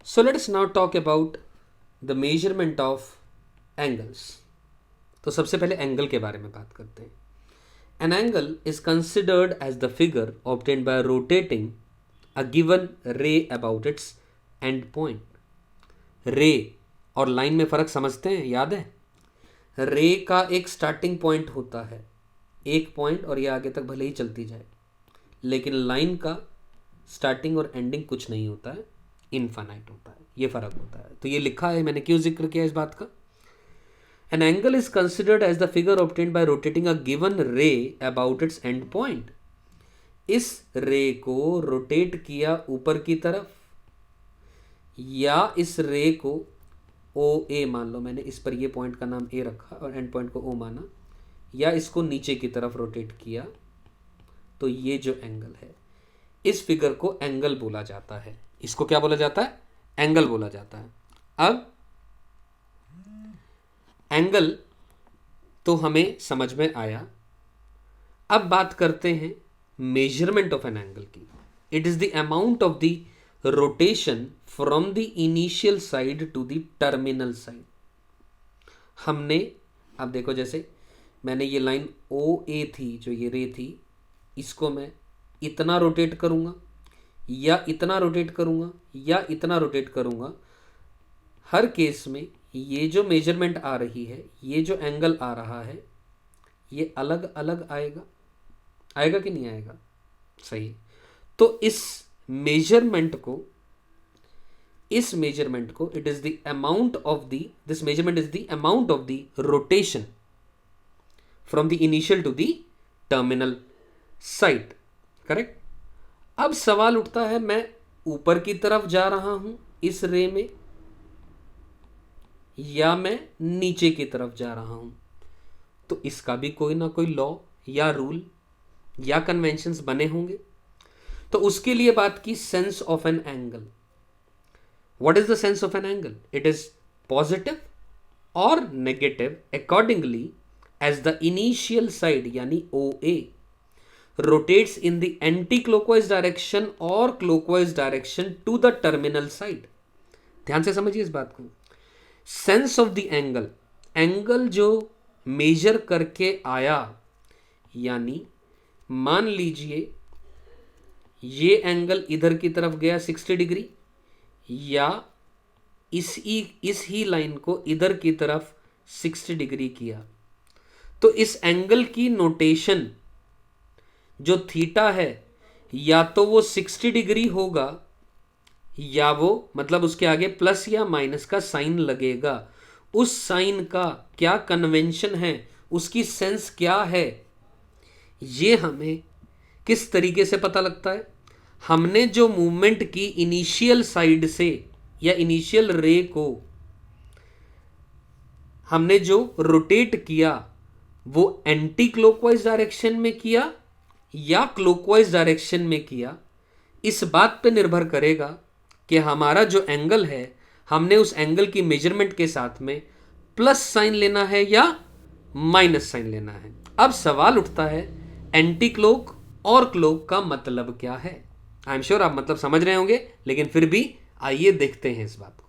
So let us now talk about the measurement of angles. तो सबसे पहले angle के बारे में बात करते हैं. An angle is considered as the figure obtained by rotating a given ray about its end point. रे और लाइन में फ़र्क समझते हैं, याद है? रे का एक स्टार्टिंग पॉइंट होता है, एक पॉइंट, और ये आगे तक भले ही चलती जाए, लेकिन लाइन का स्टार्टिंग और एंडिंग कुछ नहीं होता है, इनफाइनाइट होता है. ये फ़र्क होता है. तो ये लिखा है, मैंने क्यों जिक्र किया इस बात का? An angle is considered as the figure obtained by rotating a given ray about its end point. इस रे को रोटेट किया ऊपर की तरफ, या इस रे को ओ ए मान लो, मैंने इस पर ये पॉइंट का नाम ए रखा और एंड पॉइंट को ओ माना, या इसको नीचे की तरफ रोटेट किया, तो ये जो एंगल है, इस फिगर को एंगल बोला जाता है. इसको क्या बोला जाता है? एंगल बोला जाता है. अब एंगल तो हमें समझ में आया. अब बात करते हैं मेजरमेंट ऑफ एन एंगल की. It is the amount of the rotation from the initial side to the terminal side. हमने, अब देखो, जैसे मैंने ये लाइन ओ ए थी, जो ये रे थी, इसको मैं इतना रोटेट करूंगा, या इतना रोटेट करूंगा, या इतना रोटेट करूंगा. हर केस में ये जो मेजरमेंट आ रही है, ये जो एंगल आ रहा है, ये अलग अलग आएगा. आएगा कि नहीं आएगा? सही. तो इस मेजरमेंट को it is the amount of the, this measurement is the amount of the rotation from the initial to the terminal side. Correct. अब सवाल उठता है, मैं ऊपर की तरफ जा रहा हूं इस रे में, या मैं नीचे की तरफ जा रहा हूं. तो इसका भी कोई ना कोई लॉ या रूल या कन्वेंशंस बने होंगे. तो उसके लिए बात की sense of an angle. What is the sense of an angle? It is positive और negative accordingly as the initial side, यानी O A, rotates in the anti clockwise direction और clockwise direction to the terminal side. ध्यान से समझिए इस बात को. Sense of the angle, angle जो मेजर करके आया, यानी मान लीजिए ये एंगल इधर की तरफ गया 60 डिग्री, या इस ही लाइन को इधर की तरफ 60 डिग्री किया, तो इस एंगल की नोटेशन जो थीटा है, या तो वो 60 डिग्री होगा, या वो, मतलब उसके आगे प्लस या माइनस का साइन लगेगा. उस साइन का क्या कन्वेंशन है, उसकी सेंस क्या है, ये हमें किस तरीके से पता लगता है? हमने जो मूवमेंट की इनिशियल साइड से, या इनिशियल रे को हमने जो रोटेट किया, वो एंटी क्लॉकवाइज डायरेक्शन में किया या क्लॉकवाइज डायरेक्शन में किया. इस बात पे निर्भर करेगा कि हमारा जो एंगल है, हमने उस एंगल की मेजरमेंट के साथ में प्लस साइन लेना है या माइनस साइन लेना है. अब सवाल उठता है, एंटी क्लॉक और क्लॉक का मतलब क्या है? आई एम श्योर आप मतलब समझ रहे होंगे, लेकिन फिर भी आइए देखते हैं इस बात को.